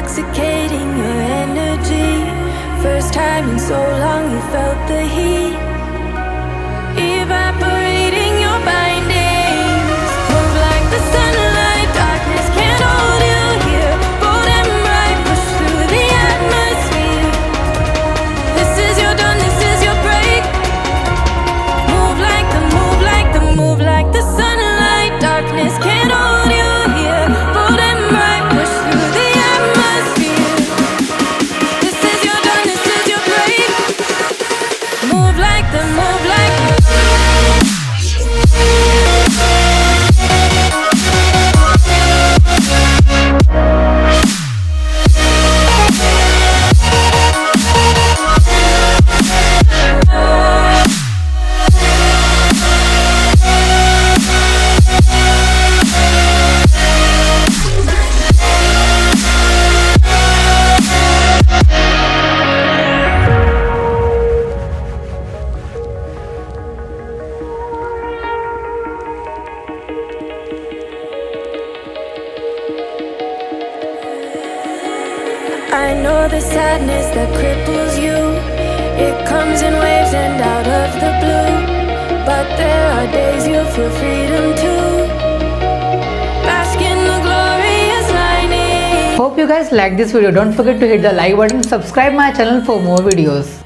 intoxicating your energy. First time in so long you felt the heat evaporating your bindings. Move like the sunlight, darkness can't hold you here. Bold and bright, push through the atmosphere. This is your dawn, this is your break. Move like the, move like the, move like the sunlight, darkness can't hold you here. Bold and bright, push through the atmosphere. This is your dawn, this is your break. Move like the, move like the. I know the sadness that cripples you. It comes in waves and out of the blue. But there are days you feel freedom too. Bask in the glorious lightning. Hope you guys like this video. Don't forget to hit the like button, subscribe my channel for more videos.